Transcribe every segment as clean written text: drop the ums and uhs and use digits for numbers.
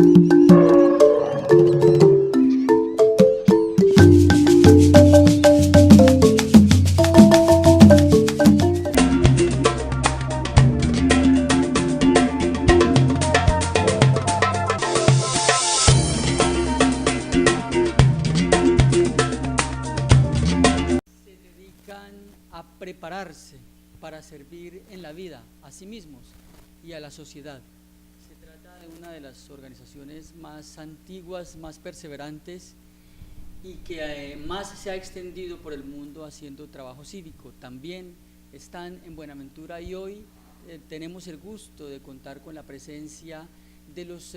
A prepararse para servir en la vida a sí mismos y a la sociedad. Se trata de una de las organizaciones más antiguas, más perseverantes y que más se ha extendido por el mundo haciendo trabajo cívico. También están en Buenaventura y hoy tenemos el gusto de contar con la presencia de los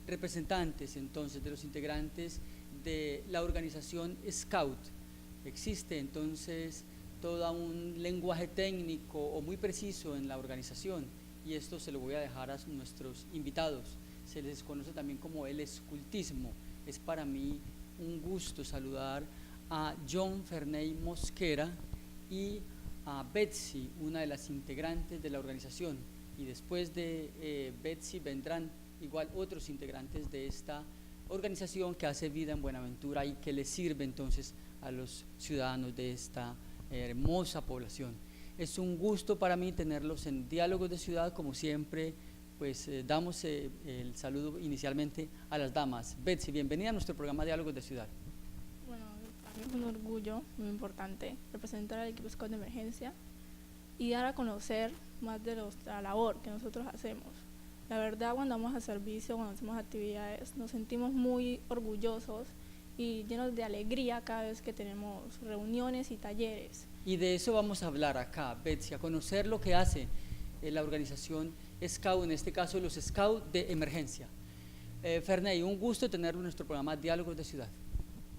representantes, entonces, de los integrantes de la organización Scout. Existe entonces todo un lenguaje técnico o muy preciso en la organización, y esto se lo voy a dejar a nuestros invitados. Se les conoce también como el escultismo. Es para mí un gusto saludar a John Ferney Mosquera y a Betsy, una de las integrantes de la organización, y después de Betsy vendrán igual otros integrantes de esta organización que hace vida en Buenaventura y que le sirve entonces a los ciudadanos de esta hermosa población. Es un gusto para mí tenerlos en Diálogos de Ciudad. Como siempre, pues damos el saludo inicialmente a las damas. Betsy, bienvenida a nuestro programa Diálogos de Ciudad. Bueno, para mí es un orgullo muy importante representar al equipo Scout de Emergencia y dar a conocer más de la labor que nosotros hacemos. La verdad, cuando vamos a servicio, cuando hacemos actividades, nos sentimos muy orgullosos y llenos de alegría cada vez que tenemos reuniones y talleres. Y de eso vamos a hablar acá, Betsy, a conocer lo que hace la organización Scout, en este caso los Scout de Emergencia. Ferney, un gusto tenerlo en nuestro programa Diálogos de Ciudad.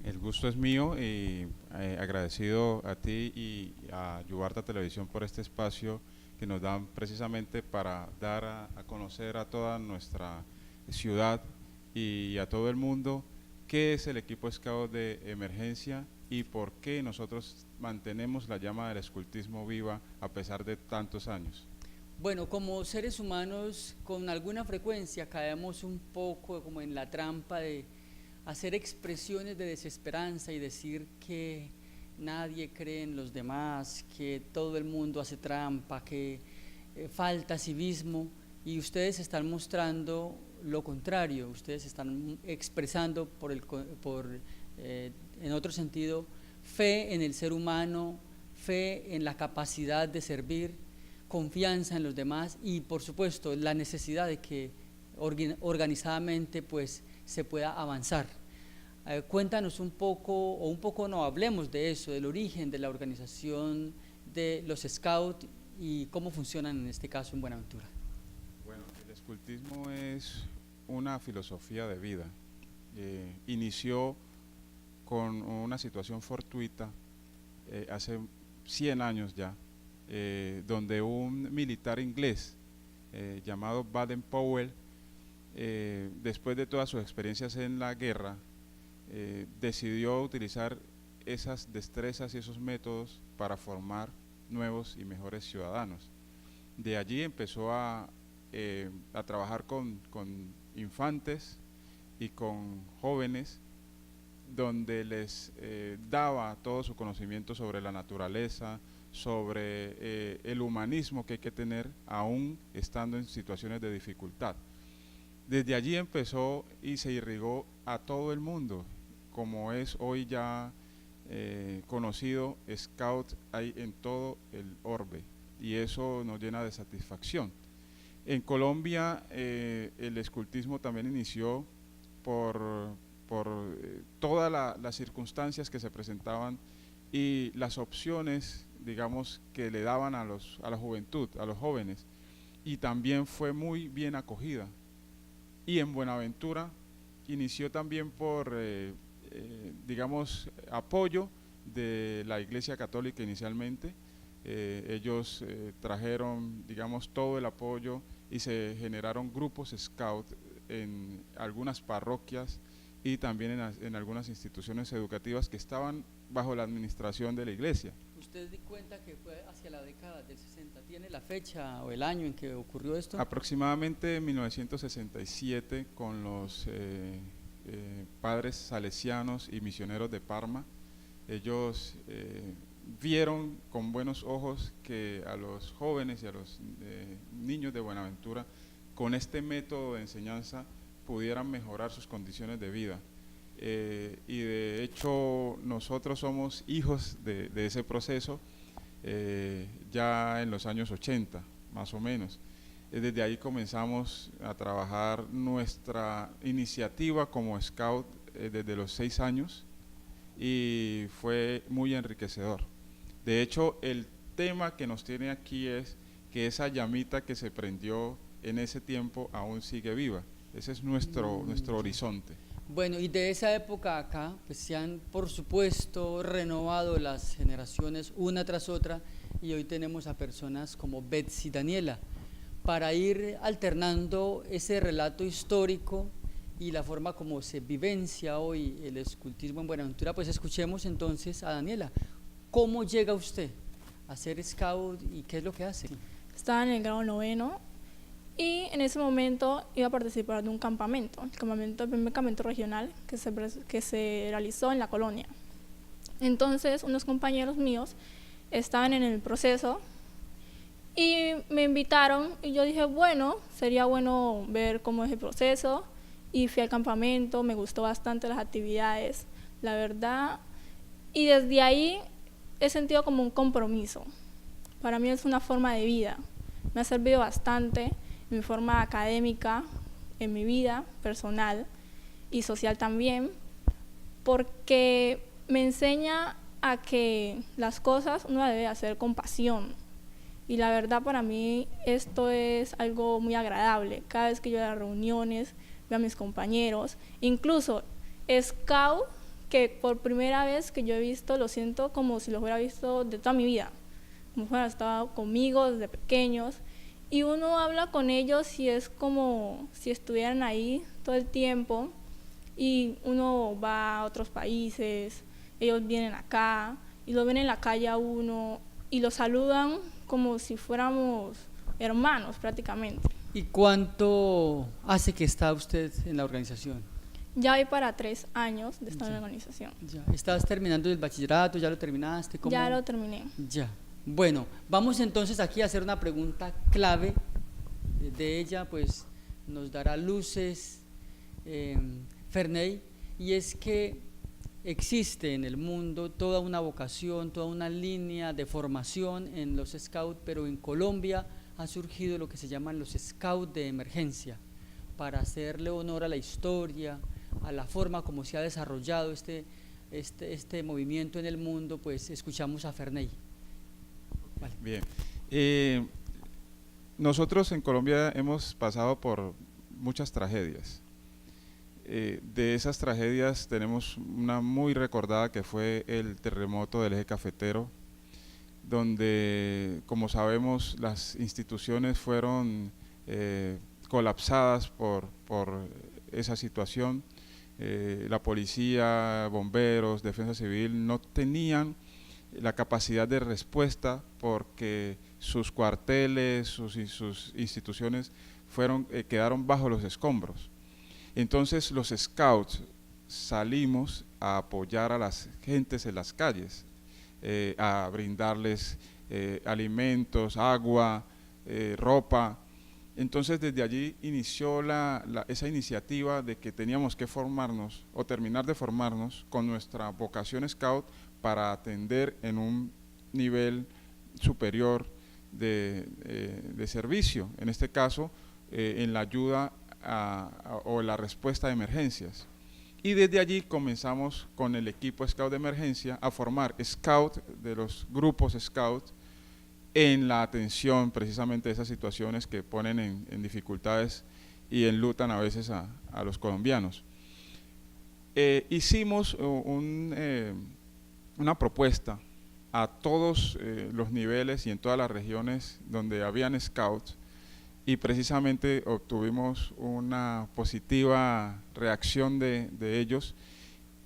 El gusto es mío y agradecido a ti y a Yubarta Televisión por este espacio que nos dan precisamente para dar a conocer a toda nuestra ciudad y a todo el mundo qué es el equipo Scout de Emergencia y por qué nosotros mantenemos la llama del escultismo viva a pesar de tantos años. Bueno, como seres humanos con alguna frecuencia caemos un poco como en la trampa de hacer expresiones de desesperanza y decir que nadie cree en los demás, que todo el mundo hace trampa, que falta civismo, y ustedes están mostrando lo contrario. Ustedes están expresando en otro sentido, fe en el ser humano, fe en la capacidad de servir, confianza en los demás y por supuesto la necesidad de que organizadamente pues se pueda avanzar. Cuéntanos un poco no, hablemos de eso, del origen de la organización de los Scouts y cómo funcionan en este caso en Buenaventura. Bueno, el escultismo es una filosofía de vida. Inició con una situación fortuita hace 100 años ya, donde un militar inglés llamado Baden-Powell, después de todas sus experiencias en la guerra, decidió utilizar esas destrezas y esos métodos para formar nuevos y mejores ciudadanos. De allí empezó a trabajar con infantes y con jóvenes, donde les daba todo su conocimiento sobre la naturaleza, sobre el humanismo que hay que tener aún estando en situaciones de dificultad. Desde allí empezó y se irrigó a todo el mundo, como es hoy ya conocido. Scout hay en todo el orbe y eso nos llena de satisfacción. En Colombia el escultismo también inició por todas las circunstancias que se presentaban y las opciones, digamos, que le daban a la juventud, a los jóvenes, y también fue muy bien acogida. Y en Buenaventura inició también por, digamos, apoyo de la Iglesia Católica inicialmente. Ellos trajeron, digamos, todo el apoyo y se generaron grupos Scout en algunas parroquias y también en algunas instituciones educativas que estaban bajo la administración de la iglesia. Usted di cuenta que fue hacia la década del 60. ¿Tiene la fecha o el año en que ocurrió esto? Aproximadamente en 1967, con los padres salesianos y misioneros de Parma, ellos vieron con buenos ojos que a los jóvenes y a los niños de Buenaventura, con este método de enseñanza, pudieran mejorar sus condiciones de vida. Y de hecho nosotros somos hijos de ese proceso ya en los años 80, más o menos. Desde ahí comenzamos a trabajar nuestra iniciativa como Scout desde los 6 años y fue muy enriquecedor. De hecho, el tema que nos tiene aquí es que esa llamita que se prendió en ese tiempo aún sigue viva. Ese es nuestro horizonte. Bueno, y de esa época acá, pues se han, por supuesto, renovado las generaciones una tras otra, y hoy tenemos a personas como Betsy Daniela, para ir alternando ese relato histórico y la forma como se vivencia hoy el escultismo en Buenaventura. Pues escuchemos entonces a Daniela. ¿Cómo llega usted a ser scout y qué es lo que hace? Estaba en el grado 9 y en ese momento iba a participar de un campamento, el primer campamento regional que se realizó en la colonia. Entonces unos compañeros míos estaban en el proceso y me invitaron y yo dije, bueno, sería bueno ver cómo es el proceso, y fui al campamento, me gustó bastante las actividades, la verdad, y desde ahí he sentido como un compromiso. Para mí es una forma de vida, me ha servido bastante en mi forma académica, en mi vida personal y social también, porque me enseña a que las cosas uno debe hacer con pasión. Y la verdad, para mí esto es algo muy agradable. Cada vez que yo voy a las reuniones, veo a mis compañeros, incluso Scout, que por primera vez que yo he visto, lo siento como si lo hubiera visto de toda mi vida, como si hubieran estado conmigo desde pequeños, y uno habla con ellos y es como si estuvieran ahí todo el tiempo, y uno va a otros países, ellos vienen acá y lo ven en la calle a uno y lo saludan como si fuéramos hermanos prácticamente. ¿Y cuánto hace que está usted en la organización? Ya voy para 3 años de estar en la organización. Ya. ¿Estás terminando el bachillerato? ¿Ya lo terminaste? ¿Cómo? Ya lo terminé. Ya. Bueno, vamos entonces aquí a hacer una pregunta clave. De ella pues nos dará luces Ferney, y es que existe en el mundo toda una vocación, toda una línea de formación en los scouts, pero en Colombia ha surgido lo que se llaman los scouts de emergencia, para hacerle honor a la historia, a la forma como se ha desarrollado este movimiento en el mundo. Pues escuchamos a Ferney. Vale. Bien, nosotros en Colombia hemos pasado por muchas tragedias. De esas tragedias tenemos una muy recordada, que fue el terremoto del Eje Cafetero, donde, como sabemos, las instituciones fueron colapsadas por esa situación. La policía, bomberos, defensa civil no tenían la capacidad de respuesta, porque sus cuarteles, sus instituciones quedaron bajo los escombros. Entonces los scouts salimos a apoyar a las gentes en las calles, a brindarles alimentos, agua, ropa. Entonces desde allí inició esa iniciativa de que teníamos que formarnos o terminar de formarnos con nuestra vocación scout para atender en un nivel superior de servicio, en este caso en la ayuda o la respuesta a emergencias. Y desde allí comenzamos con el equipo Scout de emergencia a formar Scout de los grupos Scout en la atención precisamente de esas situaciones que ponen en dificultades y enlutan a veces a los colombianos. Hicimos una propuesta a todos los niveles y en todas las regiones donde habían Scouts, y precisamente obtuvimos una positiva reacción de ellos,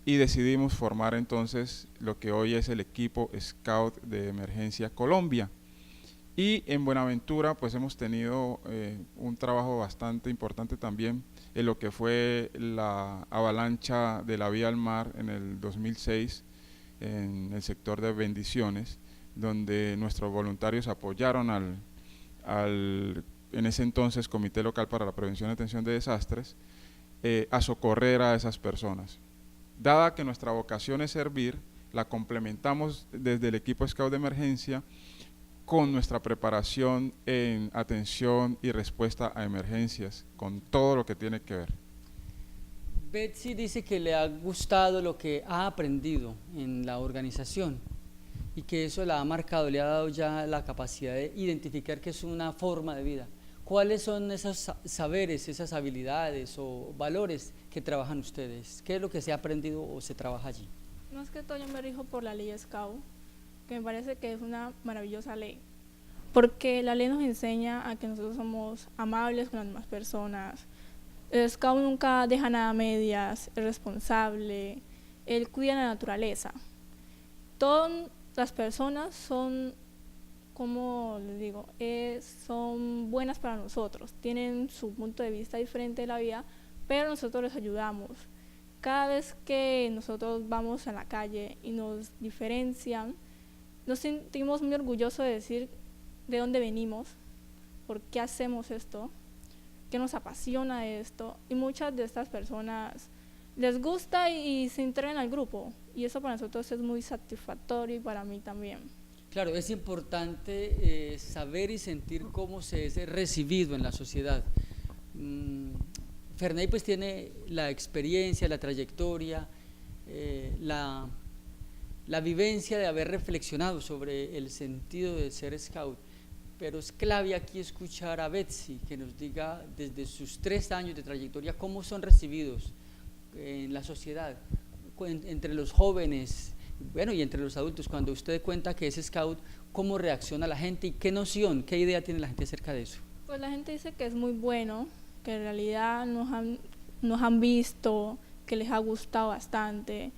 y decidimos formar entonces lo que hoy es el equipo Scout de Emergencia Colombia. Y en Buenaventura pues hemos tenido un trabajo bastante importante también en lo que fue la avalancha de la Vía al Mar en el 2006 en el sector de Bendiciones, donde nuestros voluntarios apoyaron en ese entonces Comité Local para la Prevención y Atención de Desastres a socorrer a esas personas. Dada que nuestra vocación es servir, la complementamos desde el equipo Scout de Emergencia con nuestra preparación en atención y respuesta a emergencias, con todo lo que tiene que ver. Betsy dice que le ha gustado lo que ha aprendido en la organización y que eso la ha marcado, le ha dado ya la capacidad de identificar que es una forma de vida. ¿Cuáles son esos saberes, esas habilidades o valores que trabajan ustedes? ¿Qué es lo que se ha aprendido o se trabaja allí? Más que todo yo me rijo por la ley Scout, que me parece que es una maravillosa ley, porque la ley nos enseña a que nosotros somos amables con las demás personas. El Scout nunca deja nada a medias, es responsable, él cuida la naturaleza. Todas las personas son, como les digo, son buenas para nosotros, tienen su punto de vista diferente de la vida, pero nosotros les ayudamos. Cada vez que nosotros vamos a la calle y nos diferencian, nos sentimos muy orgullosos de decir de dónde venimos, por qué hacemos esto, qué nos apasiona esto, y muchas de estas personas les gusta y se integran al grupo, y eso para nosotros es muy satisfactorio y para mí también. Claro, es importante saber y sentir cómo se es recibido en la sociedad. Ferney pues tiene la experiencia, la trayectoria, la vivencia de haber reflexionado sobre el sentido de ser scout, pero es clave aquí escuchar a Betsy que nos diga desde sus 3 años de trayectoria cómo son recibidos en la sociedad, entre los jóvenes, bueno, y entre los adultos. Cuando usted cuenta que es scout, ¿cómo reacciona la gente y qué noción, qué idea tiene la gente acerca de eso? Pues la gente dice que es muy bueno, que en realidad nos han visto, que les ha gustado bastante.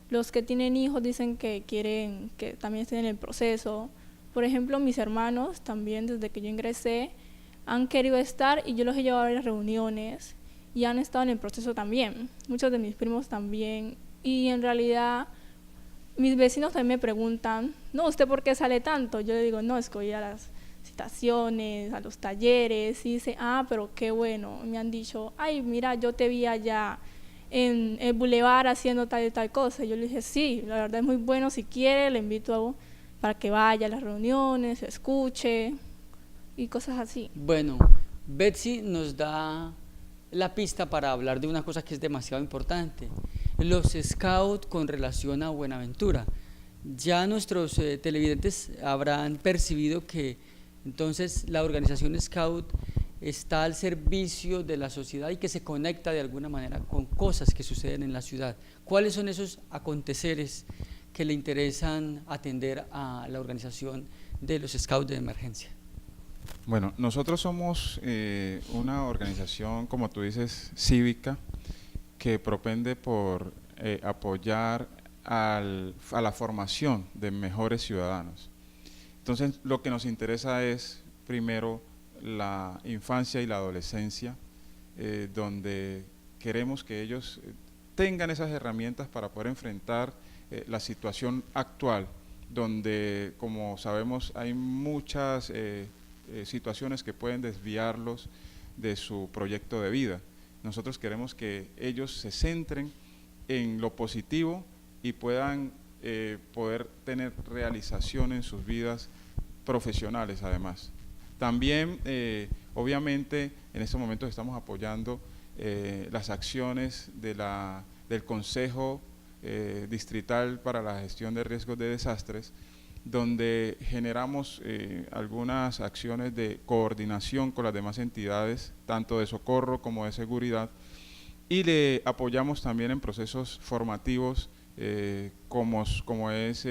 Los que tienen hijos dicen que quieren, que también estén en el proceso. Por ejemplo, mis hermanos también, desde que yo ingresé, han querido estar y yo los he llevado a varias reuniones y han estado en el proceso también. Muchos de mis primos también. Y en realidad, mis vecinos también me preguntan, no, ¿usted por qué sale tanto? Yo le digo, no, es que voy a las citaciones, a los talleres, y dice, pero qué bueno. Me han dicho, ay, mira, yo te vi allá en el bulevar haciendo tal y tal cosa. Yo le dije, sí, la verdad es muy bueno, si quiere le invito para que vaya a las reuniones, escuche y cosas así. Bueno, Betsy nos da la pista para hablar de una cosa que es demasiado importante, los scouts con relación a Buenaventura. Ya nuestros televidentes habrán percibido que entonces la organización Scout está al servicio de la sociedad y que se conecta de alguna manera con cosas que suceden en la ciudad. ¿Cuáles son esos aconteceres que le interesan atender a la organización de los Scouts de Emergencia? Bueno, nosotros somos una organización, como tú dices, cívica, que propende por apoyar a la formación de mejores ciudadanos. Entonces, lo que nos interesa es, primero, la infancia y la adolescencia, donde queremos que ellos tengan esas herramientas para poder enfrentar la situación actual, donde, como sabemos, hay muchas situaciones que pueden desviarlos de su proyecto de vida. Nosotros queremos que ellos se centren en lo positivo y puedan poder tener realización en sus vidas profesionales además. También, obviamente, en estos momentos estamos apoyando las acciones del Consejo Distrital para la Gestión de Riesgos de Desastres, donde generamos algunas acciones de coordinación con las demás entidades, tanto de socorro como de seguridad, y le apoyamos también en procesos formativos como es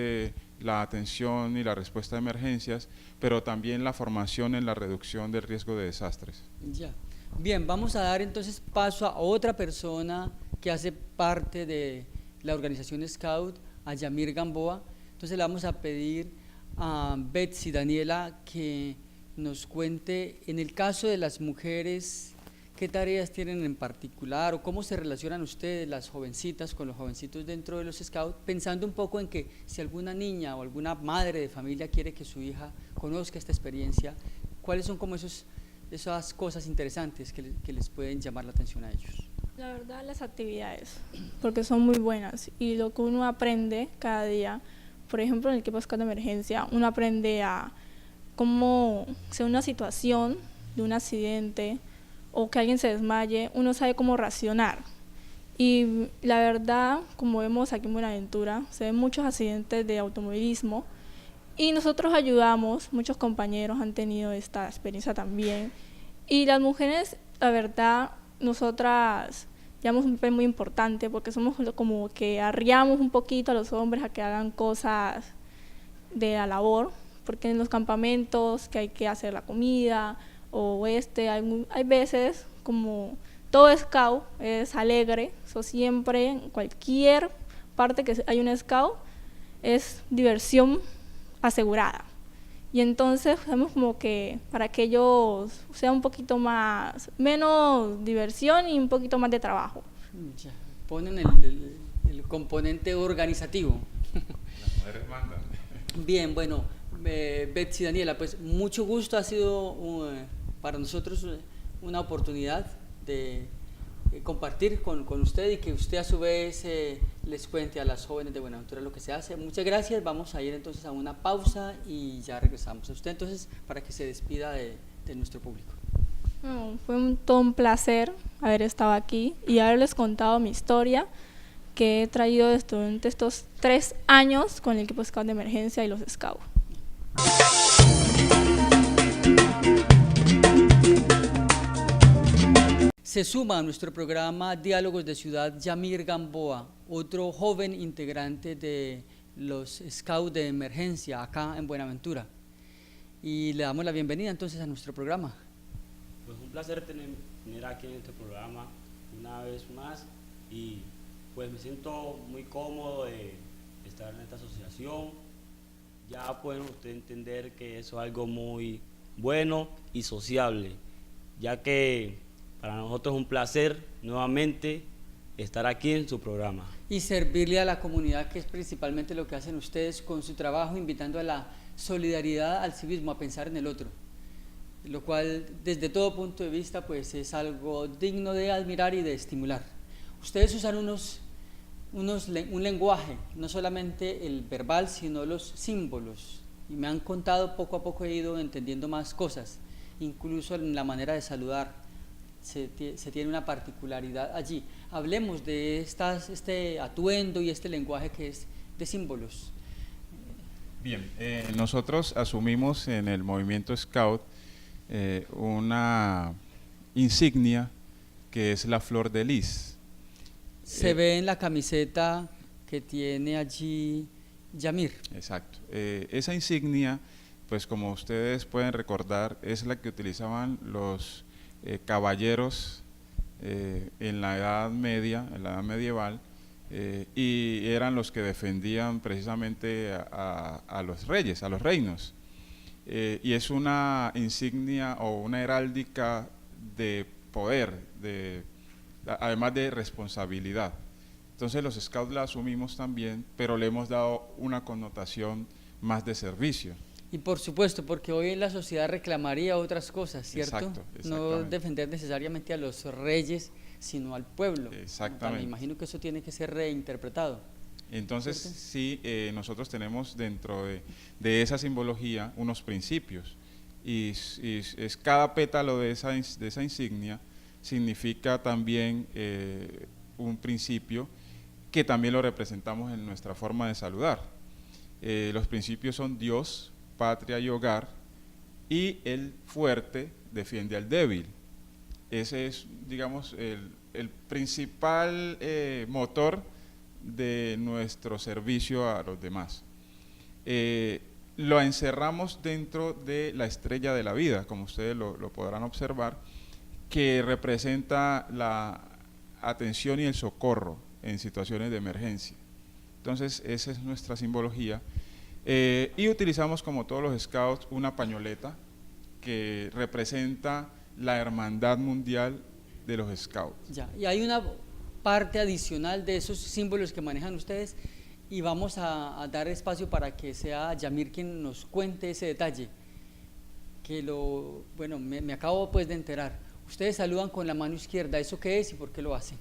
la atención y la respuesta a emergencias, pero también la formación en la reducción del riesgo de desastres. Ya. Bien, vamos a dar entonces paso a otra persona que hace parte de la organización Scout, a Yamir Gamboa. Entonces le vamos a pedir a Betsy Daniela que nos cuente, en el caso de las mujeres, qué tareas tienen en particular o cómo se relacionan ustedes, las jovencitas, con los jovencitos dentro de los Scouts, pensando un poco en que si alguna niña o alguna madre de familia quiere que su hija conozca esta experiencia, ¿cuáles son como esas cosas interesantes que les pueden llamar la atención a ellos? La verdad, las actividades, porque son muy buenas y lo que uno aprende cada día, por ejemplo, en el equipo Scout de emergencia, uno aprende a cómo, si una situación de un accidente o que alguien se desmaye, uno sabe cómo reaccionar. Y la verdad, como vemos aquí en Buenaventura, se ven muchos accidentes de automovilismo y nosotros ayudamos, muchos compañeros han tenido esta experiencia también. Y las mujeres, la verdad, nosotras llevamos un papel muy importante porque somos como que arriamos un poquito a los hombres a que hagan cosas de la labor, porque en los campamentos que hay que hacer la comida o hay veces como todo scout es alegre, eso siempre, en cualquier parte que hay un scout es diversión asegurada. Y entonces hacemos como que para que ellos sea un poquito menos diversión y un poquito más de trabajo. Ya, ponen el componente organizativo. Las mujeres mandan. Bien, bueno, Betsy Daniela, pues mucho gusto, ha sido para nosotros una oportunidad de compartir con usted y que usted a su vez les cuente a las jóvenes de Buenaventura lo que se hace. Muchas gracias, vamos a ir entonces a una pausa y ya regresamos. A usted entonces para que se despida de nuestro público. Fue todo un placer haber estado aquí y haberles contado mi historia que he traído durante estos 3 años con el equipo Scout de emergencia y los Scouts. Se suma a nuestro programa Diálogos de Ciudad Yamir Gamboa, otro joven integrante de los Scouts de emergencia acá en Buenaventura. Y le damos la bienvenida entonces a nuestro programa. Pues un placer tener aquí en este programa una vez más y pues me siento muy cómodo de estar en esta asociación. Ya pueden ustedes entender que eso es algo muy bueno y sociable, ya que para nosotros es un placer nuevamente estar aquí en su programa. Y servirle a la comunidad, que es principalmente lo que hacen ustedes con su trabajo, invitando a la solidaridad, al civismo, a pensar en el otro, lo cual desde todo punto de vista pues es algo digno de admirar y de estimular. Ustedes usan un lenguaje, no solamente el verbal, sino los símbolos, y me han contado, poco a poco he ido entendiendo más cosas, incluso en la manera de saludar se tiene una particularidad allí. Hablemos de este atuendo y este lenguaje que es de símbolos. Bien, nosotros asumimos en el movimiento Scout una insignia que es la flor de lis. Se ve en la camiseta que tiene allí Yamir. Exacto. Esa insignia, pues como ustedes pueden recordar, es la que utilizaban los caballeros en la Edad Media, en la Edad medieval, y eran los que defendían precisamente a los reyes, a los reinos. Y es una insignia o una heráldica de poder, además de responsabilidad. Entonces los Scouts la asumimos también, pero le hemos dado una connotación más de servicio. Y por supuesto, porque hoy en la sociedad reclamaría otras cosas, ¿cierto? Exacto, no defender necesariamente a los reyes, sino al pueblo. Exactamente. Me imagino que eso tiene que ser reinterpretado. Entonces, ¿cierto? sí, nosotros tenemos dentro de esa simbología unos principios, y es cada pétalo de esa insignia significa también un principio que también lo representamos en nuestra forma de saludar. Los principios son Dios, patria y hogar, y el fuerte defiende al débil. Ese es, digamos, el principal motor de nuestro servicio a los demás. Lo encerramos dentro de la estrella de la vida, como ustedes lo podrán observar, que representa la atención y el socorro en situaciones de emergencia. Entonces esa es nuestra simbología. Y utilizamos, como todos los scouts, una pañoleta que representa la hermandad mundial de los scouts. Ya, y hay una parte adicional de esos símbolos que manejan ustedes y vamos a dar espacio para que sea Yamir quien nos cuente ese detalle, que bueno, me acabo pues de enterar. Ustedes saludan con la mano izquierda, ¿eso qué es y por qué lo hacen?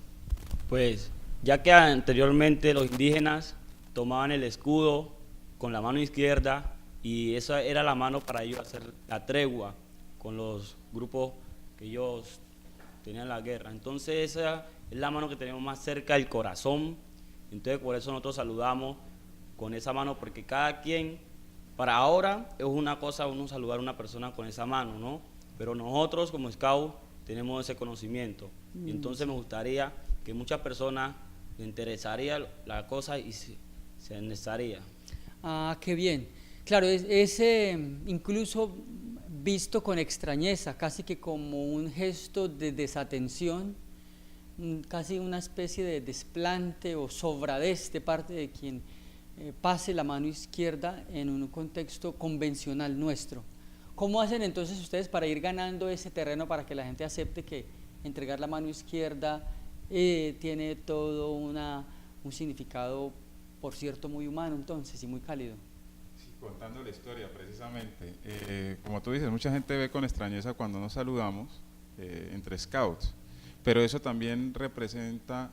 Pues ya que anteriormente los indígenas tomaban el escudo con la mano izquierda y esa era la mano para ellos hacer la tregua con los grupos que ellos tenían en la guerra. Entonces esa es la mano que tenemos más cerca del corazón, entonces por eso nosotros saludamos con esa mano, porque cada quien, para ahora es una cosa uno saludar a una persona con esa mano, ¿no? Pero nosotros como Scout tenemos ese conocimiento, y entonces me gustaría que muchas personas les interesaría la cosa y se necesitaría. Ah, qué bien. Claro, es incluso visto con extrañeza, casi que como un gesto de desatención, casi una especie de desplante o sobradez de parte de quien pase la mano izquierda en un contexto convencional nuestro. ¿Cómo hacen entonces ustedes para ir ganando ese terreno para que la gente acepte que entregar la mano izquierda tiene todo un significado, por cierto, muy humano entonces y muy cálido? Sí, contando la historia precisamente, como tú dices, mucha gente ve con extrañeza cuando nos saludamos entre scouts, pero eso también representa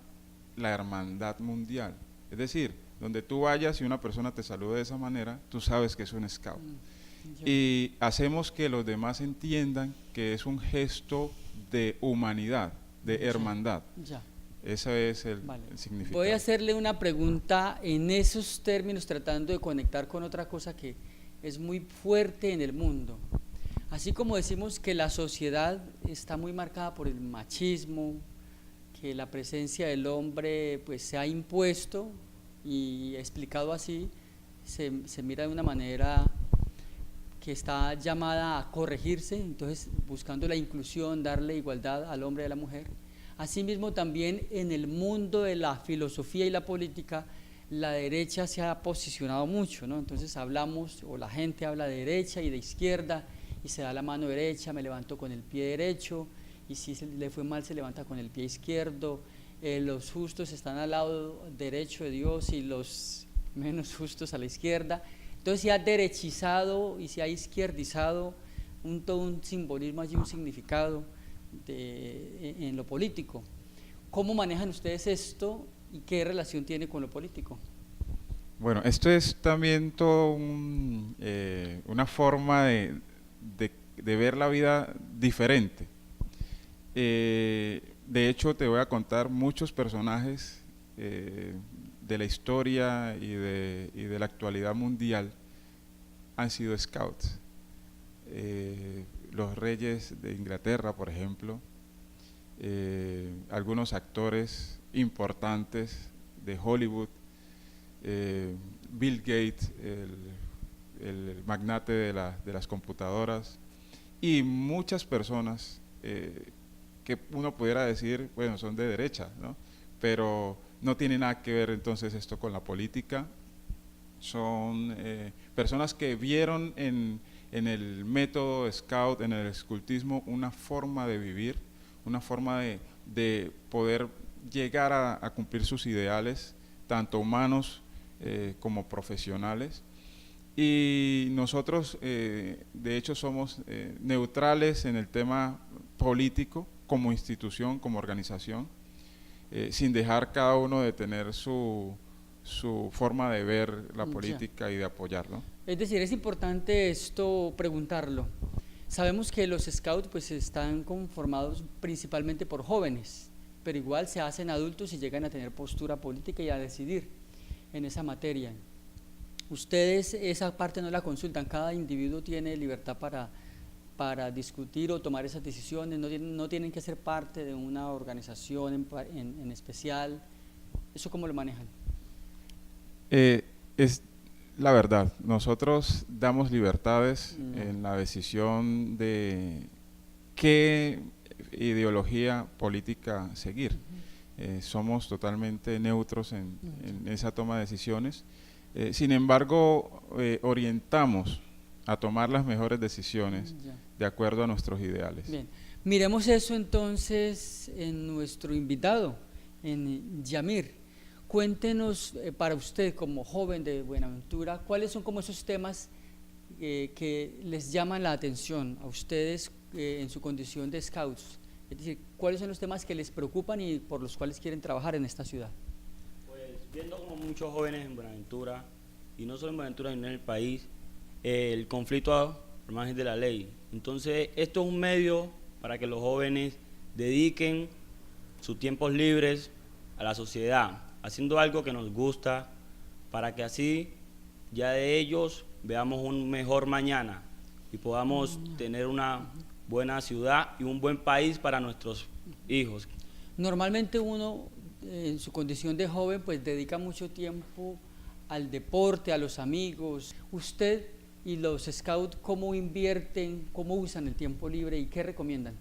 la hermandad mundial, es decir, donde tú vayas y una persona te salude de esa manera, tú sabes que es un scout. Y hacemos que los demás entiendan que es un gesto de humanidad, de hermandad. Ya. Ese es el significado. Voy a hacerle una pregunta en esos términos, tratando de conectar con otra cosa que es muy fuerte en el mundo. Así como decimos que la sociedad está muy marcada por el machismo, que la presencia del hombre pues se ha impuesto y explicado así, se mira de una manera que está llamada a corregirse, entonces buscando la inclusión, darle igualdad al hombre y a la mujer. Asimismo también en el mundo de la filosofía y la política, la derecha se ha posicionado mucho, ¿no? Entonces hablamos, o la gente habla de derecha y de izquierda, y se da la mano derecha, me levanto con el pie derecho, y si le fue mal se levanta con el pie izquierdo, los justos están al lado derecho de Dios y los menos justos a la izquierda. Entonces se ha derechizado y se ha izquierdizado todo un simbolismo allí, un significado en lo político. ¿Cómo manejan ustedes esto y qué relación tiene con lo político? Bueno, esto es también todo una forma de ver la vida diferente. De hecho, te voy a contar muchos personajes de la historia y de la actualidad mundial han sido scouts. Los reyes de Inglaterra, por ejemplo, algunos actores importantes de Hollywood, Bill Gates, el magnate de las computadoras, y muchas personas que uno pudiera decir, bueno, son de derecha, ¿no? Pero no tiene nada que ver entonces esto con la política. Son personas que vieron en el método scout, en el escultismo, una forma de vivir, una forma de poder llegar a cumplir sus ideales, tanto humanos como profesionales. Y nosotros, de hecho, somos neutrales en el tema político, como institución, como organización, sin dejar cada uno de tener su forma de ver la política y de apoyarlo. Es decir, es importante esto preguntarlo. Sabemos que los scouts pues están conformados principalmente por jóvenes, pero igual se hacen adultos y llegan a tener postura política y a decidir en esa materia. Ustedes esa parte no la consultan, cada individuo tiene libertad para discutir o tomar esas decisiones, no tienen que ser parte de una organización en especial. ¿Eso cómo lo manejan? Es la verdad, nosotros damos libertades en la decisión de qué ideología política seguir. somos totalmente neutros en esa toma de decisiones. Sin embargo, orientamos a tomar las mejores decisiones Ya. de acuerdo a nuestros ideales. Bien, miremos eso entonces en nuestro invitado, en Yamir. Cuéntenos para usted como joven de Buenaventura, ¿cuáles son como esos temas que les llaman la atención a ustedes en su condición de scouts? Es decir, ¿cuáles son los temas que les preocupan y por los cuales quieren trabajar en esta ciudad? Pues viendo como muchos jóvenes en Buenaventura, y no solo en Buenaventura, sino en el país, el conflicto al margen de la ley. Entonces, esto es un medio para que los jóvenes dediquen sus tiempos libres a la sociedad, haciendo algo que nos gusta, para que así ya de ellos veamos un mejor mañana y podamos tener una buena ciudad y un buen país para nuestros hijos. Normalmente uno en su condición de joven pues dedica mucho tiempo al deporte, a los amigos. ¿Usted y los scouts cómo invierten, cómo usan el tiempo libre y qué recomiendan?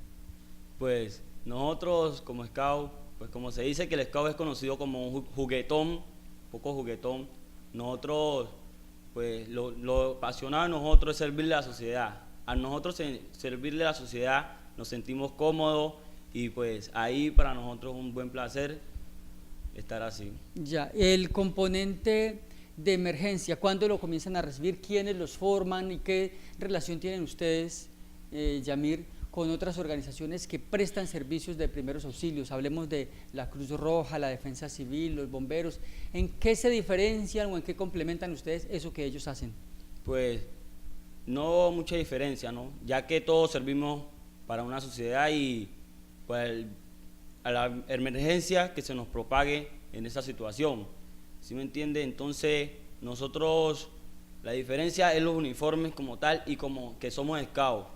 Pues nosotros como scout, pues como se dice que el scout es conocido como un juguetón, poco juguetón, nosotros pues lo apasionado de nosotros es servirle a la sociedad. A nosotros servirle a la sociedad nos sentimos cómodos y pues ahí para nosotros es un buen placer estar así. Ya, el componente de emergencia, ¿cuándo lo comienzan a recibir? ¿Quiénes los forman y qué relación tienen ustedes, Yamir, con otras organizaciones que prestan servicios de primeros auxilios? Hablemos de la Cruz Roja, la Defensa Civil, los bomberos. ¿En qué se diferencian o en qué complementan ustedes eso que ellos hacen? Pues no mucha diferencia, ¿no? Ya que todos servimos para una sociedad y pues a la emergencia que se nos propague en esa situación, ¿sí me entiende? Entonces nosotros, la diferencia es los uniformes como tal y como que somos scouts,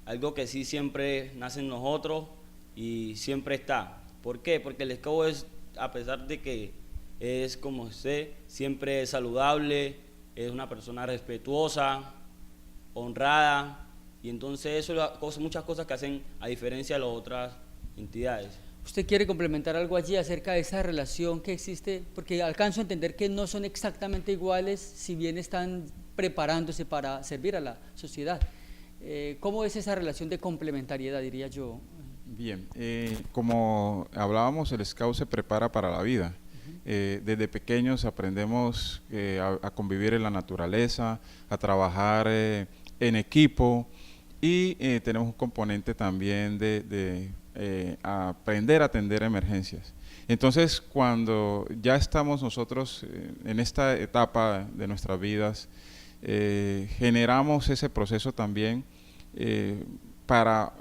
algo que sí siempre nace en nosotros y siempre está. ¿Por qué? Porque el scout es, a pesar de que es como usted, siempre es saludable, es una persona respetuosa, honrada, y entonces eso es muchas cosas que hacen a diferencia de las otras entidades. ¿Usted quiere complementar algo allí acerca de esa relación que existe? Porque alcanzo a entender que no son exactamente iguales, si bien están preparándose para servir a la sociedad. ¿Cómo es esa relación de complementariedad, diría yo? Bien, como hablábamos, el scout se prepara para la vida. Desde pequeños aprendemos a convivir en la naturaleza, a trabajar en equipo y tenemos un componente también de aprender a atender emergencias. Entonces, cuando ya estamos nosotros en esta etapa de nuestras vidas, generamos ese proceso también para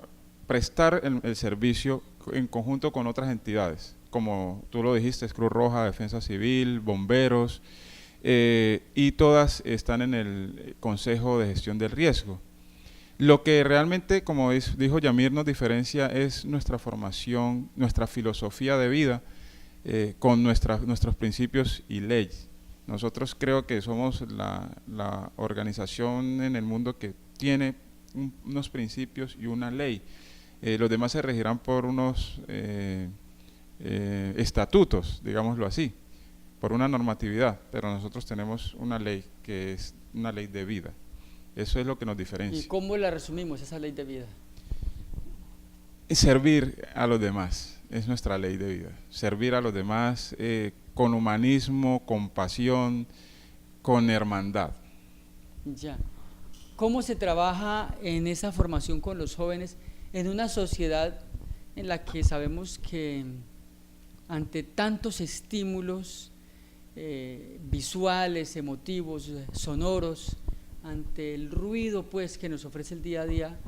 prestar el servicio en conjunto con otras entidades, como tú lo dijiste, Cruz Roja, Defensa Civil, bomberos, y todas están en el Consejo de Gestión del Riesgo. Lo que realmente, como dijo Yamir, nos diferencia es nuestra formación, nuestra filosofía de vida con nuestros principios y leyes. Nosotros creo que somos la organización en el mundo que tiene unos principios y una ley. Los demás se regirán por unos estatutos, digámoslo así, por una normatividad, pero nosotros tenemos una ley que es una ley de vida. Eso es lo que nos diferencia. ¿Y cómo la resumimos, esa ley de vida? Servir a los demás, es nuestra ley de vida. Servir a los demás con humanismo, con pasión, con hermandad. Ya. ¿Cómo se trabaja en esa formación con los jóvenes en una sociedad en la que sabemos que ante tantos estímulos visuales, emotivos, sonoros, ante el ruido pues que nos ofrece el día a día,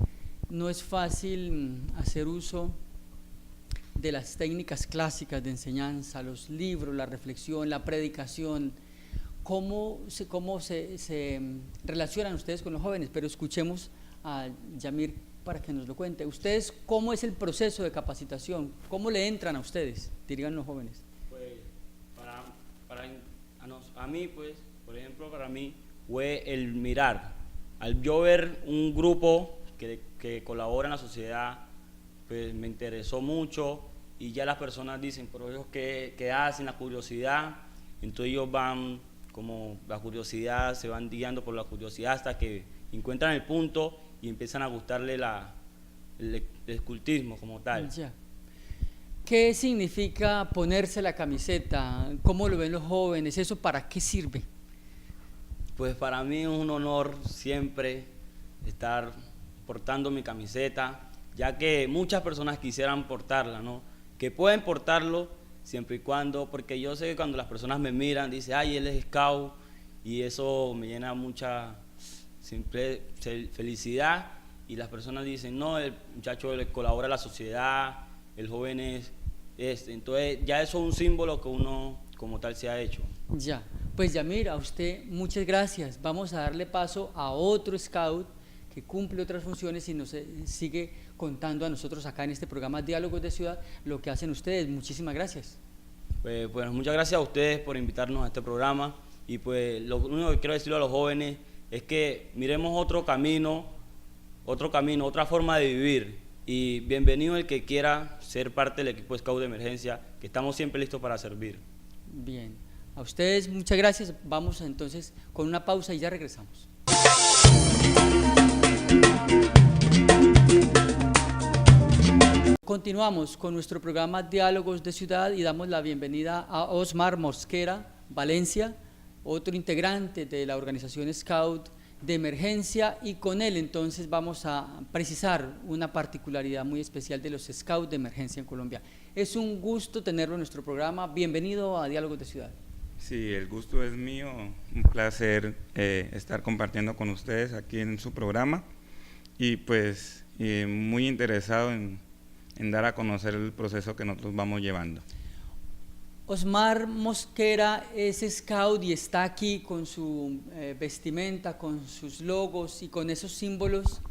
no es fácil hacer uso de las técnicas clásicas de enseñanza, los libros, la reflexión, la predicación? ¿Cómo se relacionan ustedes con los jóvenes? Pero escuchemos a Yamir para que nos lo cuente. ¿Ustedes cómo es el proceso de capacitación? ¿Cómo le entran a ustedes, dirían los jóvenes? Pues a mí, pues, por ejemplo, para mí fue el mirar. Al yo ver un grupo que colabora en la sociedad, pues me interesó mucho y ya las personas dicen, pero ellos qué hacen, la curiosidad, entonces ellos van, como la curiosidad, se van guiando por la curiosidad hasta que encuentran el punto y empiezan a gustarle el escultismo como tal. Ya. ¿Qué significa ponerse la camiseta? ¿Cómo lo ven los jóvenes? ¿Eso para qué sirve? Pues para mí es un honor siempre estar portando mi camiseta, ya que muchas personas quisieran portarla, ¿no? Que pueden portarlo siempre y cuando, porque yo sé que cuando las personas me miran, dicen, ay, él es scout, y eso me llena mucha simple felicidad, y las personas dicen, no, el muchacho le colabora a la sociedad, el joven es entonces ya eso es un símbolo que uno como tal se ha hecho. Ya, pues Yamir, a usted muchas gracias. Vamos a darle paso a otro scout que cumple otras funciones y nos sigue contando a nosotros acá en este programa Diálogos de Ciudad lo que hacen ustedes. Muchísimas gracias. Pues muchas gracias a ustedes por invitarnos a este programa, y pues lo único que quiero decirle a los jóvenes es que miremos otro camino, otra forma de vivir, y bienvenido el que quiera ser parte del equipo Scout de Emergencia, que estamos siempre listos para servir. Bien, a ustedes muchas gracias. Vamos entonces con una pausa y ya regresamos. Continuamos con nuestro programa Diálogos de Ciudad y damos la bienvenida a Osmar Mosquera Valencia, otro integrante de la organización Scout de Emergencia, y con él entonces vamos a precisar una particularidad muy especial de los Scouts de Emergencia en Colombia. Es un gusto tenerlo en nuestro programa. Bienvenido a Diálogos de Ciudad. Sí, el gusto es mío, un placer estar compartiendo con ustedes aquí en su programa, y pues muy interesado en dar a conocer el proceso que nosotros vamos llevando. Osmar Mosquera es scout y está aquí con su vestimenta, con sus logos y con esos símbolos,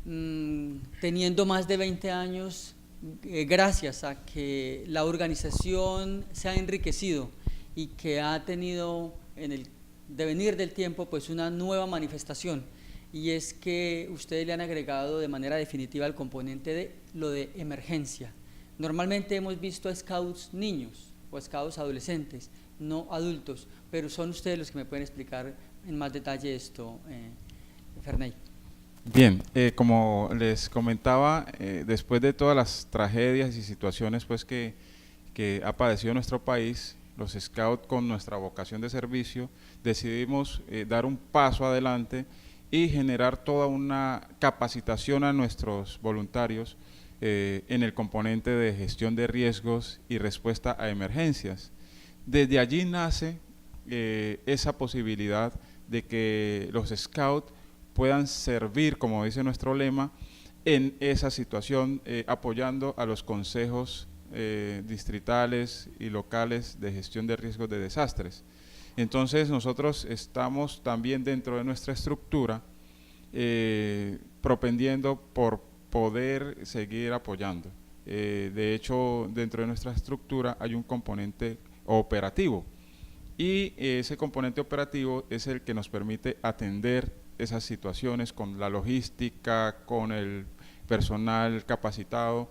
teniendo más de 20 años, gracias a que la organización se ha enriquecido y que ha tenido en el devenir del tiempo pues una nueva manifestación, y es que ustedes le han agregado de manera definitiva el componente de lo de emergencia. Normalmente hemos visto a scouts niños o scouts adolescentes, no adultos, pero son ustedes los que me pueden explicar en más detalle esto, Ferney. Bien, como les comentaba, después de todas las tragedias y situaciones pues que ha padecido nuestro país, los scouts, con nuestra vocación de servicio, decidimos dar un paso adelante y generar toda una capacitación a nuestros voluntarios en el componente de gestión de riesgos y respuesta a emergencias. Desde allí nace esa posibilidad de que los scouts puedan servir, como dice nuestro lema, en esa situación, apoyando a los consejos distritales y locales de gestión de riesgos de desastres. Entonces nosotros estamos también dentro de nuestra estructura propendiendo por poder seguir apoyando. De hecho, dentro de nuestra estructura hay un componente operativo, y ese componente operativo es el que nos permite atender esas situaciones con la logística, con el personal capacitado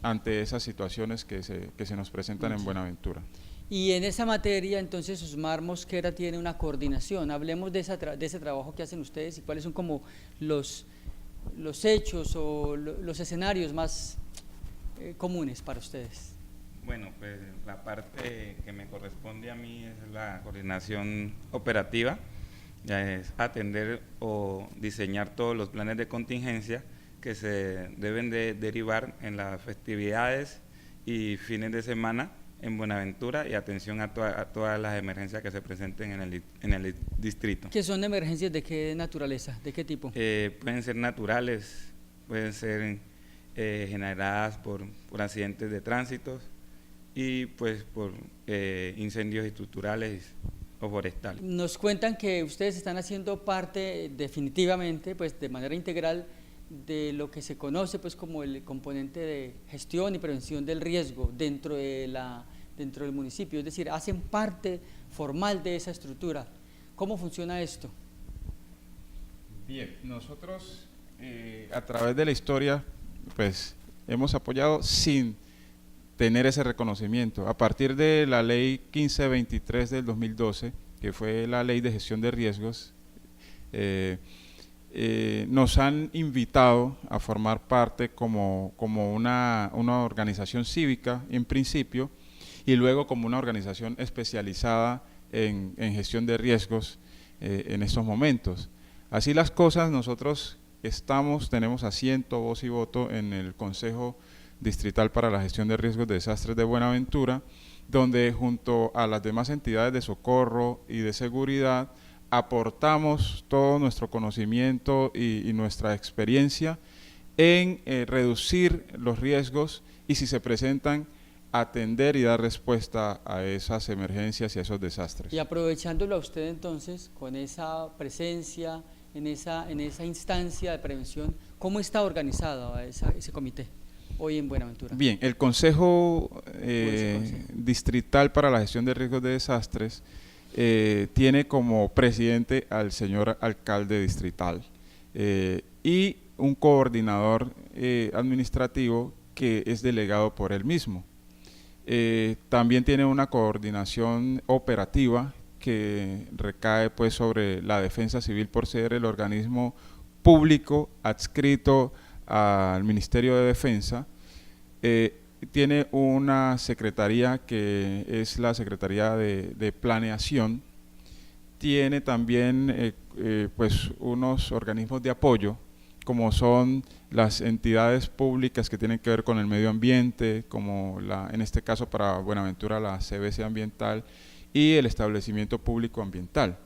ante esas situaciones que se nos presentan en Buenaventura. Y en esa materia, entonces, Osmar Mosquera tiene una coordinación. Hablemos de ese trabajo que hacen ustedes y cuáles son como los hechos o los escenarios más comunes para ustedes. Bueno, pues la parte que me corresponde a mí es la coordinación operativa, ya es atender o diseñar todos los planes de contingencia que se deben de derivar en las festividades y fines de semana en Buenaventura, y atención a todas las emergencias que se presenten en el distrito. ¿Qué son emergencias de qué naturaleza, de qué tipo? Pueden ser naturales, pueden ser generadas por accidentes de tránsito y pues por incendios estructurales o forestales. Nos cuentan que ustedes están haciendo parte definitivamente, pues de manera integral, de lo que se conoce pues como el componente de gestión y prevención del riesgo dentro del municipio, es decir, hacen parte formal de esa estructura. ¿Cómo funciona esto? Bien, nosotros a través de la historia pues hemos apoyado sin tener ese reconocimiento. A partir de la ley 1523 del 2012, que fue la ley de gestión de riesgos, nos han invitado a formar parte como una organización cívica en principio, y luego como una organización especializada en gestión de riesgos en estos momentos. Así las cosas, nosotros tenemos asiento, voz y voto en el Consejo Distrital para la Gestión de Riesgos de Desastres de Buenaventura, donde junto a las demás entidades de socorro y de seguridad aportamos todo nuestro conocimiento y nuestra experiencia en reducir los riesgos y, si se presentan, atender y dar respuesta a esas emergencias y a esos desastres. Y aprovechándolo a usted entonces, con esa presencia en esa instancia de prevención, ¿cómo está organizado ese comité hoy en Buenaventura? Bien, el Consejo Distrital para la Gestión de Riesgos de Desastres tiene como presidente al señor alcalde distrital y un coordinador administrativo que es delegado por él mismo. También tiene una coordinación operativa que recae pues sobre la Defensa Civil, por ser el organismo público adscrito al Ministerio de Defensa. Tiene una secretaría que es la Secretaría de Planeación. Tiene también pues unos organismos de apoyo, como son las entidades públicas que tienen que ver con el medio ambiente, como en este caso para Buenaventura la CBC Ambiental y el establecimiento público ambiental.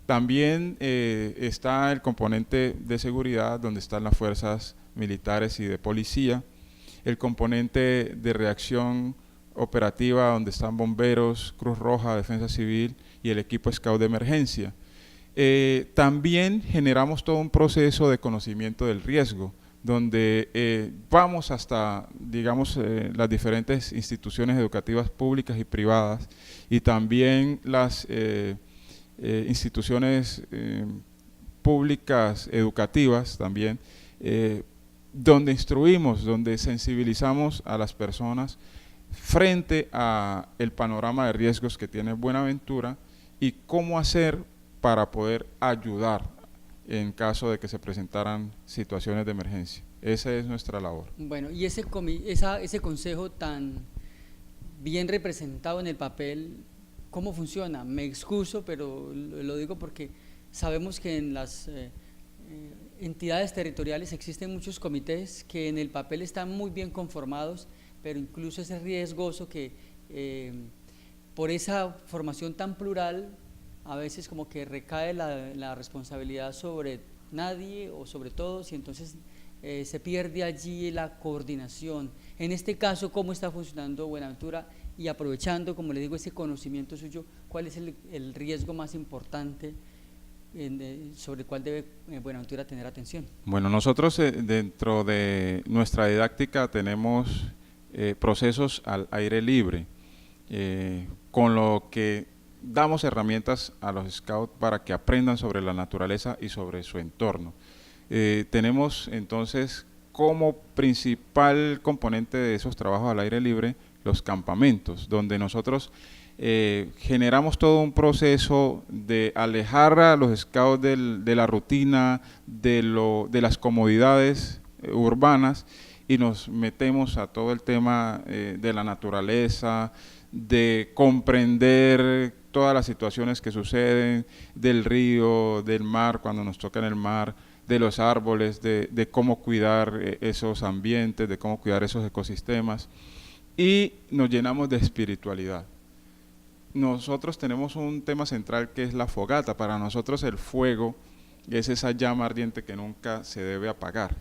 También está el componente de seguridad, donde están las fuerzas militares y de policía, el componente de reacción operativa, donde están bomberos, Cruz Roja, Defensa Civil y el equipo Scout de emergencia. También generamos todo un proceso de conocimiento del riesgo, donde vamos hasta, digamos, las diferentes instituciones educativas públicas y privadas, y también las instituciones públicas educativas también, donde instruimos, donde sensibilizamos a las personas frente a el panorama de riesgos que tiene Buenaventura y cómo hacer para poder ayudar en caso de que se presentaran situaciones de emergencia. Esa es nuestra labor. Bueno, y ese consejo tan bien representado en el papel, ¿cómo funciona? Me excuso, pero lo digo porque sabemos que en las entidades territoriales existen muchos comités que en el papel están muy bien conformados, pero incluso es riesgoso que por esa formación tan plural a veces como que recae la responsabilidad sobre nadie o sobre todos, y entonces se pierde allí la coordinación. En este caso, ¿cómo está funcionando Buenaventura? Y aprovechando, como le digo, ese conocimiento suyo, ¿cuál es el riesgo más importante sobre el cual debe Buenaventura tener atención? Bueno, nosotros dentro de nuestra didáctica tenemos procesos al aire libre, con lo que damos herramientas a los scouts para que aprendan sobre la naturaleza y sobre su entorno. Tenemos entonces como principal componente de esos trabajos al aire libre los campamentos, donde nosotros generamos todo un proceso de alejar a los scouts de la rutina, de las comodidades urbanas, y nos metemos a todo el tema de la naturaleza, de comprender todas las situaciones que suceden, del río, del mar, cuando nos toca en el mar, de los árboles, de cómo cuidar esos ambientes, de cómo cuidar esos ecosistemas, y nos llenamos de espiritualidad. Nosotros tenemos un tema central que es la fogata. Para nosotros el fuego es esa llama ardiente que nunca se debe apagar,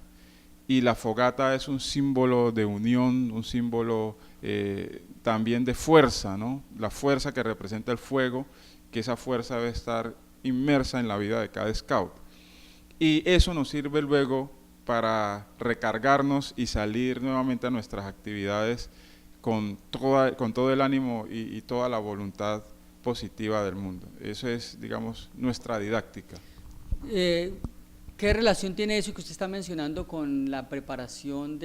y la fogata es un símbolo de unión, un símbolo también de fuerza, ¿no? La fuerza que representa el fuego, que esa fuerza debe estar inmersa en la vida de cada scout. Y eso nos sirve luego para recargarnos y salir nuevamente a nuestras actividades con todo el ánimo y toda la voluntad positiva del mundo. Eso es, digamos, nuestra didáctica. ¿Qué relación tiene eso que usted está mencionando con la preparación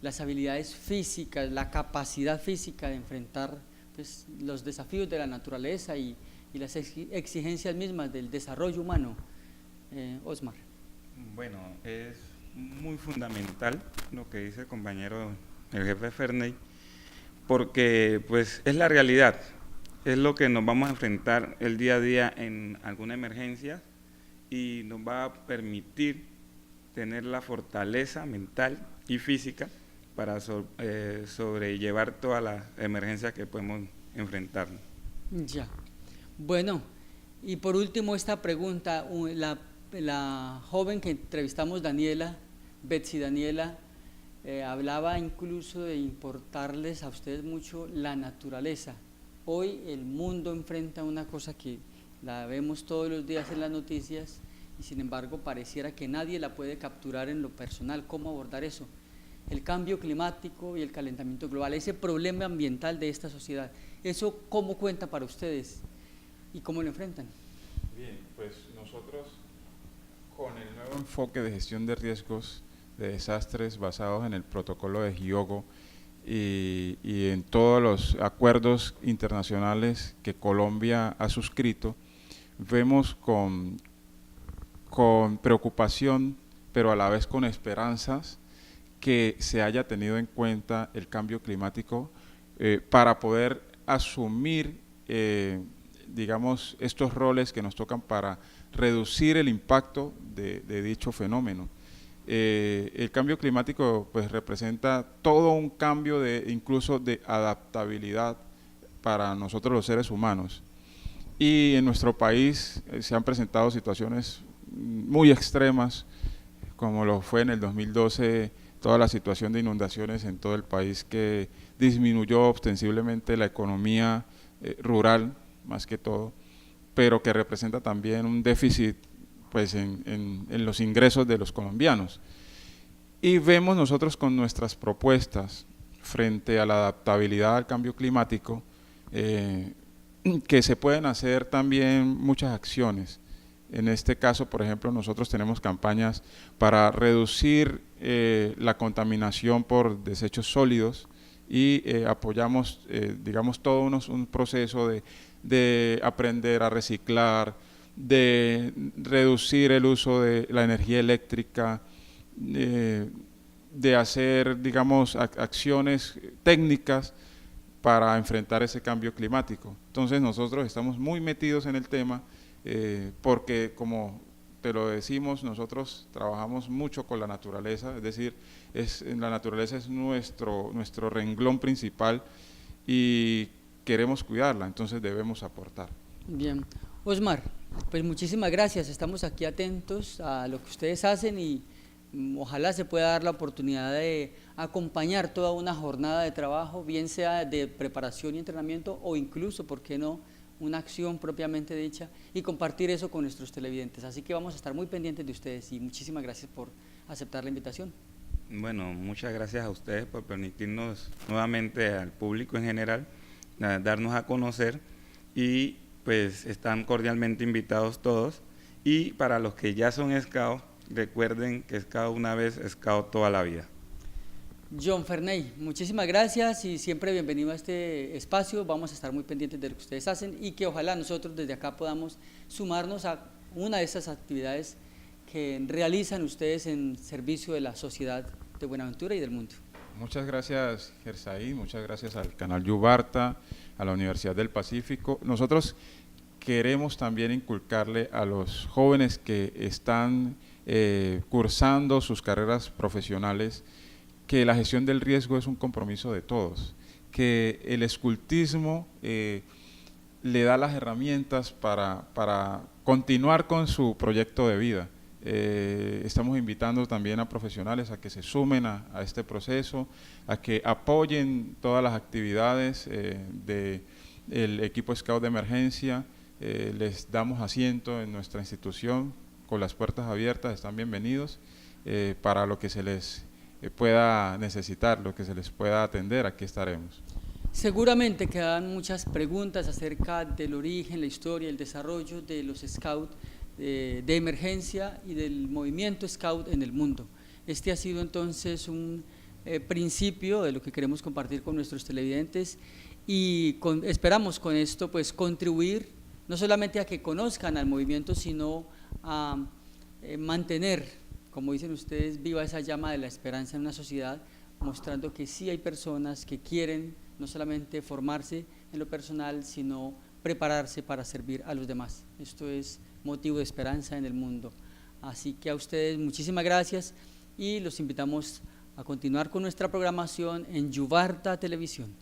las habilidades físicas, la capacidad física de enfrentar pues, los desafíos de la naturaleza y las exigencias mismas del desarrollo humano. Osmar. Bueno, es muy fundamental lo que dice el compañero, el jefe Ferney, porque pues es la realidad, es lo que nos vamos a enfrentar el día a día en alguna emergencia y nos va a permitir tener la fortaleza mental y física para sobrellevar todas las emergencias que podemos enfrentar. Ya. Bueno, y por último esta pregunta, la joven que entrevistamos, Daniela, Betsy Daniela, hablaba incluso de importarles a ustedes mucho la naturaleza. Hoy el mundo enfrenta una cosa que la vemos todos los días en las noticias y sin embargo pareciera que nadie la puede capturar en lo personal. ¿Cómo abordar eso? El cambio climático y el calentamiento global, ese problema ambiental de esta sociedad, ¿eso cómo cuenta para ustedes y cómo lo enfrentan? Bien, pues nosotros con el nuevo enfoque de gestión de riesgos de desastres basados en el protocolo de Hyogo y en todos los acuerdos internacionales que Colombia ha suscrito, vemos con preocupación, pero a la vez con esperanzas, que se haya tenido en cuenta el cambio climático para poder asumir, digamos, estos roles que nos tocan para reducir el impacto de dicho fenómeno. El cambio climático pues representa todo un cambio incluso de adaptabilidad para nosotros los seres humanos. Y en nuestro país se han presentado situaciones muy extremas, como lo fue en el 2012, toda la situación de inundaciones en todo el país que disminuyó ostensiblemente la economía rural, más que todo, pero que representa también un déficit pues, en los ingresos de los colombianos. Y vemos nosotros con nuestras propuestas frente a la adaptabilidad al cambio climático que se pueden hacer también muchas acciones. En este caso, por ejemplo, nosotros tenemos campañas para reducir la contaminación por desechos sólidos y apoyamos, digamos, todo un proceso de aprender a reciclar, de reducir el uso de la energía eléctrica, de hacer, digamos, acciones técnicas para enfrentar ese cambio climático. Entonces nosotros estamos muy metidos en el tema porque, como te lo decimos, nosotros trabajamos mucho con la naturaleza, es decir, la naturaleza es nuestro renglón principal y queremos cuidarla, entonces debemos aportar. Bien. Osmar, pues muchísimas gracias, estamos aquí atentos a lo que ustedes hacen y ojalá se pueda dar la oportunidad de acompañar toda una jornada de trabajo, bien sea de preparación y entrenamiento o incluso, ¿por qué no?, una acción propiamente dicha y compartir eso con nuestros televidentes. Así que vamos a estar muy pendientes de ustedes y muchísimas gracias por aceptar la invitación. Bueno, muchas gracias a ustedes por permitirnos nuevamente al público en general darnos a conocer y pues están cordialmente invitados todos y para los que ya son Scout, recuerden que Scout una vez, Scout toda la vida. John Ferney, muchísimas gracias y siempre bienvenido a este espacio. Vamos a estar muy pendientes de lo que ustedes hacen y que ojalá nosotros desde acá podamos sumarnos a una de esas actividades que realizan ustedes en servicio de la sociedad de Buenaventura y del mundo. Muchas gracias, Gersaí, muchas gracias al Canal Yubarta, a la Universidad del Pacífico. Nosotros queremos también inculcarle a los jóvenes que están cursando sus carreras profesionales que la gestión del riesgo es un compromiso de todos, que el escultismo le da las herramientas para continuar con su proyecto de vida. Estamos invitando también a profesionales a que se sumen a este proceso, a que apoyen todas las actividades del equipo Scout de emergencia. Les damos asiento en nuestra institución con las puertas abiertas, están bienvenidos para lo que se les pueda necesitar, lo que se les pueda atender, aquí estaremos. Seguramente quedan muchas preguntas acerca del origen, la historia, el desarrollo de los Scouts de emergencia y del movimiento Scout en el mundo. Este ha sido entonces un principio de lo que queremos compartir con nuestros televidentes y esperamos con esto pues contribuir no solamente a que conozcan al movimiento, sino a mantener, como dicen ustedes, viva esa llama de la esperanza en una sociedad, mostrando que sí hay personas que quieren no solamente formarse en lo personal, sino prepararse para servir a los demás. Esto es motivo de esperanza en el mundo. Así que a ustedes muchísimas gracias y los invitamos a continuar con nuestra programación en Yuvarta Televisión.